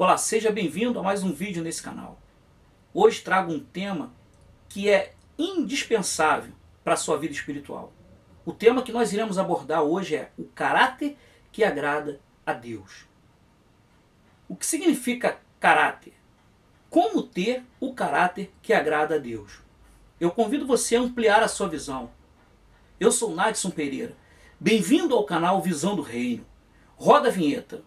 Olá, seja bem-vindo a mais um vídeo nesse canal. Hoje trago um tema que é indispensável para a sua vida espiritual. O tema que nós iremos abordar hoje é o caráter que agrada a Deus. O que significa caráter? Como ter o caráter que agrada a Deus? Eu convido você a ampliar a sua visão. Eu sou Nadson Pereira. Bem-vindo ao canal Visão do Reino. Roda a vinheta.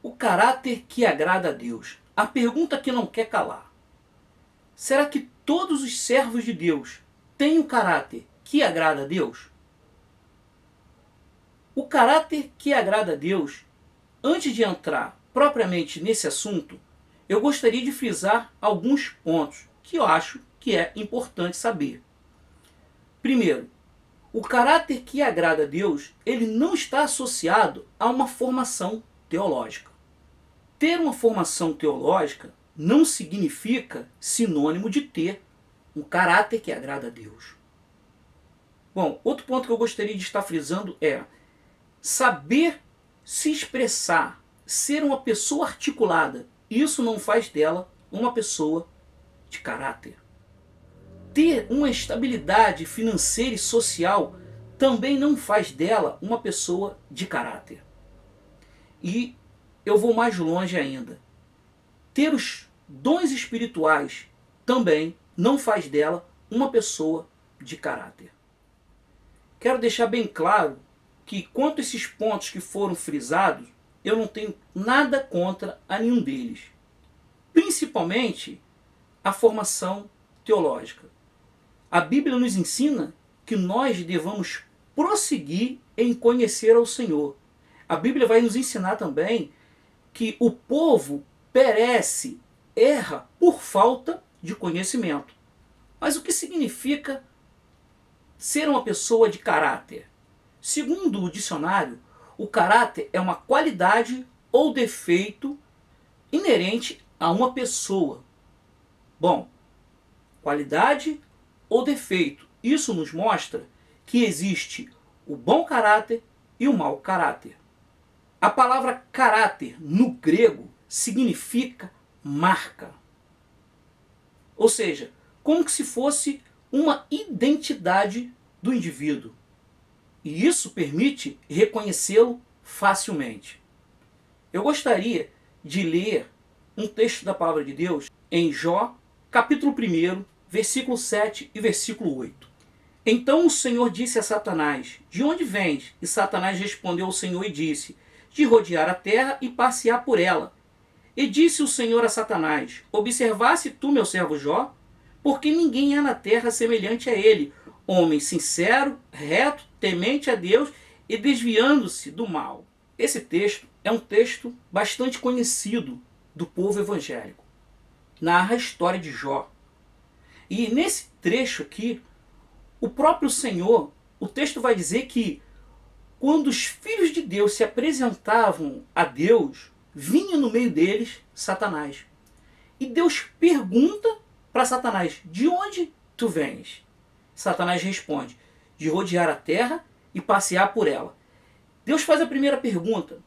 O caráter que agrada a Deus. A pergunta que não quer calar. Será que todos os servos de Deus têm o caráter que agrada a Deus? O caráter que agrada a Deus, antes de entrar propriamente nesse assunto, eu gostaria de frisar alguns pontos que eu acho que é importante saber. Primeiro, o caráter que agrada a Deus, ele não está associado a uma formação teológica. Ter uma formação teológica não significa sinônimo de ter um caráter que agrada a Deus. Bom, outro ponto que eu gostaria de estar frisando é saber se expressar, ser uma pessoa articulada. Isso não faz dela uma pessoa de caráter. Ter uma estabilidade financeira e social também não faz dela uma pessoa de caráter. E eu vou mais longe ainda. Ter os dons espirituais também não faz dela uma pessoa de caráter. Quero deixar bem claro que quanto a esses pontos que foram frisados, eu não tenho nada contra a nenhum deles. Principalmente a formação teológica. A Bíblia nos ensina que nós devamos prosseguir em conhecer ao Senhor. A Bíblia vai nos ensinar também que o povo perece, erra por falta de conhecimento. Mas o que significa ser uma pessoa de caráter? Segundo o dicionário, o caráter é uma qualidade ou defeito inerente a uma pessoa. Bom, qualidade ou defeito, isso nos mostra que existe o bom caráter e o mau caráter. A palavra caráter no grego significa marca. Ou seja, como que se fosse uma identidade do indivíduo. E isso permite reconhecê-lo facilmente. Eu gostaria de ler um texto da palavra de Deus em Jó, capítulo 1, versículo 7 e versículo 8. Então o Senhor disse a Satanás: de onde vens? E Satanás respondeu ao Senhor e disse: de rodear a terra e passear por ela. E disse o Senhor a Satanás: observaste tu meu servo Jó? Porque ninguém há na terra semelhante a ele, homem sincero, reto, temente a Deus e desviando-se do mal. Esse texto é um texto bastante conhecido do povo evangélico. Narra a história de Jó. E nesse trecho aqui, o próprio Senhor, o texto vai dizer que quando os filhos de Deus se apresentavam a Deus, vinha no meio deles Satanás. E Deus pergunta para Satanás: de onde tu vens? Satanás responde: de rodear a terra e passear por ela. Deus faz a primeira pergunta.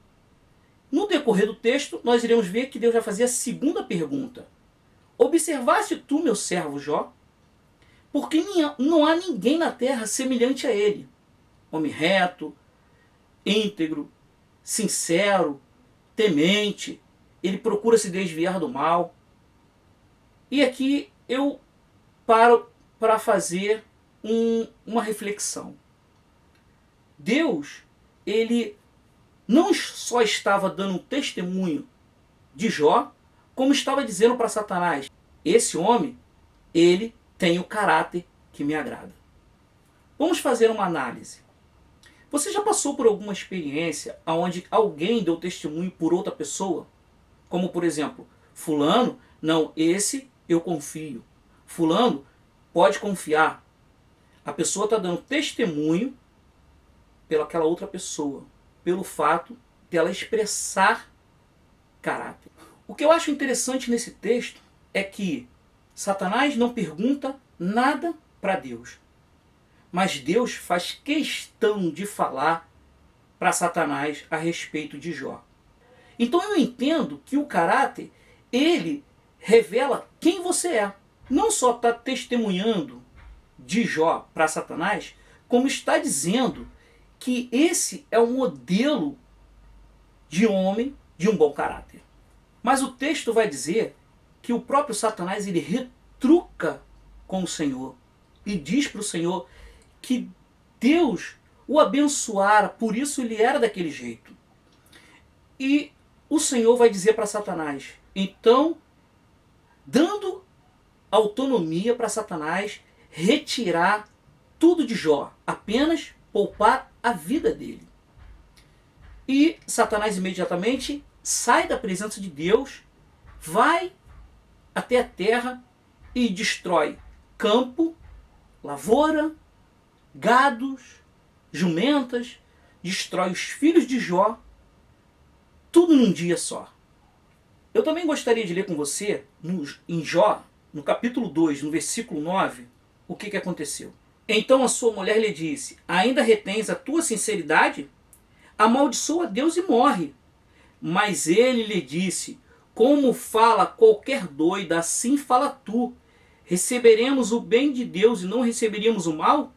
No decorrer do texto, nós iremos ver que Deus vai fazer a segunda pergunta. Observaste tu meu servo Jó? Porque não há ninguém na terra semelhante a ele. Homem reto, íntegro, sincero, temente. Ele procura se desviar do mal. E aqui eu paro para fazer uma reflexão. Deus, ele não só estava dando um testemunho de Jó, como estava dizendo para Satanás: esse homem, ele tem o caráter que me agrada. Vamos fazer uma análise. Você já passou por alguma experiência onde alguém deu testemunho por outra pessoa? Como, por exemplo, fulano, não, esse eu confio. Fulano, pode confiar. A pessoa está dando testemunho pelaquela outra pessoa, pelo fato dela expressar caráter. O que eu acho interessante nesse texto é que Satanás não pergunta nada para Deus. mas Deus faz questão de falar para Satanás a respeito de Jó. Então eu entendo que o caráter, ele revela quem você é. Não só está testemunhando de Jó para Satanás, como está dizendo que esse é o modelo de homem de um bom caráter. Mas o texto vai dizer que o próprio Satanás ele retruca com o Senhor e diz para o Senhor que Deus o abençoara, por isso ele era daquele jeito. E o Senhor vai dizer para Satanás, então, dando autonomia para Satanás retirar tudo de Jó, apenas poupar a vida dele. E Satanás imediatamente sai da presença de Deus, vai até a terra e destrói campo, lavoura, gados, jumentas, destrói os filhos de Jó, tudo num dia só. Eu também gostaria de ler com você, em Jó, no capítulo 2, no versículo 9, o que aconteceu. Então a sua mulher lhe disse, ainda retens a tua sinceridade? Amaldiçoa Deus e morre. Mas ele lhe disse, como fala qualquer doida, assim fala tu. Receberemos o bem de Deus e não receberíamos o mal?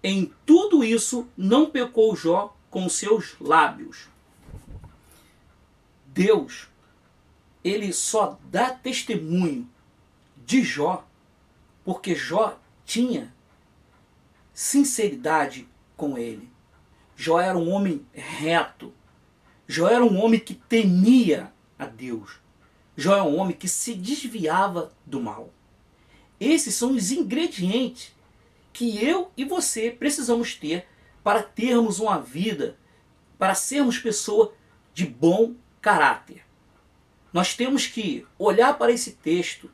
Em tudo isso não pecou Jó com seus lábios. Deus, ele só dá testemunho de Jó porque Jó tinha sinceridade com ele. Jó era um homem reto. Jó era um homem que temia a Deus. Jó é um homem que se desviava do mal. Esses são os ingredientes que eu e você precisamos ter para termos uma vida, para sermos pessoa de bom caráter. Nós temos que olhar para esse texto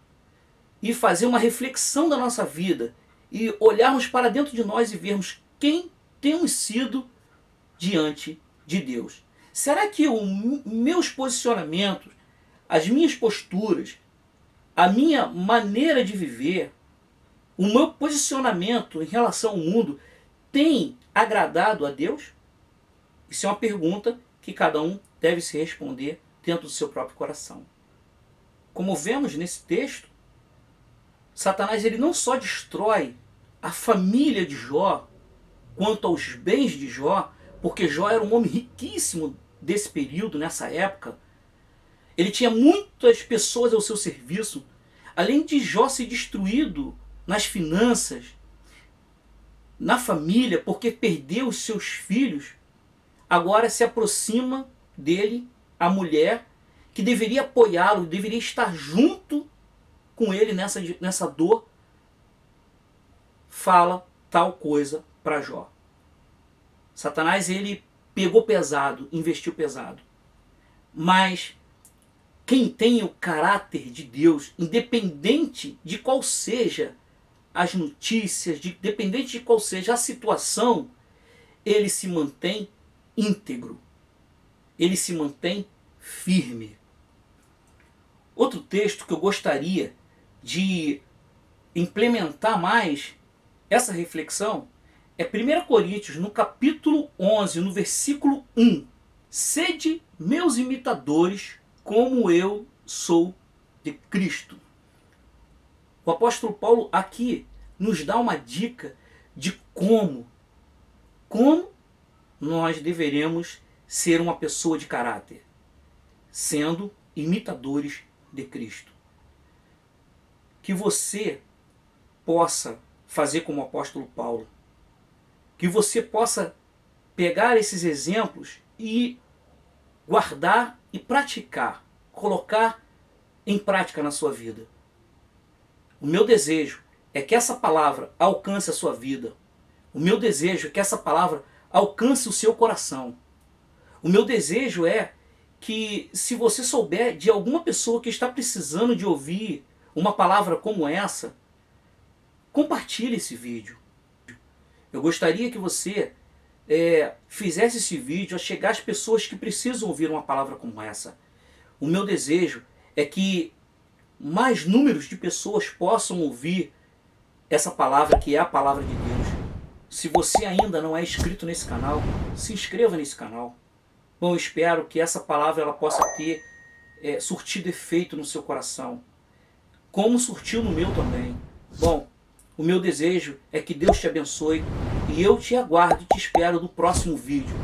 e fazer uma reflexão da nossa vida e olharmos para dentro de nós e vermos quem temos sido diante de Deus. Será que os meus posicionamentos, as minhas posturas, a minha maneira de viver, o meu posicionamento em relação ao mundo tem agradado a Deus? Isso é uma pergunta que cada um deve se responder dentro do seu próprio coração. Como vemos nesse texto, Satanás ele não só destrói a família de Jó, quanto aos bens de Jó, porque Jó era um homem riquíssimo desse período, nessa época. Ele tinha muitas pessoas ao seu serviço. Além de Jó ser destruído nas finanças, na família, porque perdeu os seus filhos, agora se aproxima dele a mulher que deveria apoiá-lo, deveria estar junto com ele nessa dor, fala tal coisa para Jó. Satanás ele pegou pesado, investiu pesado. Mas quem tem o caráter de Deus, independente de qual seja as notícias, independente de qual seja a situação, ele se mantém íntegro. Ele se mantém firme. Outro texto que eu gostaria de implementar mais essa reflexão é 1 Coríntios, no capítulo 11, no versículo 1. Sede meus imitadores, como eu sou de Cristo. O apóstolo Paulo aqui nos dá uma dica de como nós deveremos ser uma pessoa de caráter, sendo imitadores de Cristo. Que você possa fazer como o apóstolo Paulo, que você possa pegar esses exemplos e guardar e praticar, colocar em prática na sua vida. O meu desejo é que essa palavra alcance a sua vida. O meu desejo é que essa palavra alcance o seu coração. O meu desejo é que, se você souber de alguma pessoa que está precisando de ouvir uma palavra como essa, compartilhe esse vídeo. Eu gostaria que você fizesse esse vídeo a chegar às pessoas que precisam ouvir uma palavra como essa. O meu desejo é que mais números de pessoas possam ouvir essa palavra que é a palavra de Deus. Se você ainda não é inscrito nesse canal, se inscreva nesse canal. Bom, eu espero que essa palavra ela possa ter surtido efeito no seu coração, como surtiu no meu também. Bom, o meu desejo é que Deus te abençoe e eu te aguardo e te espero no próximo vídeo.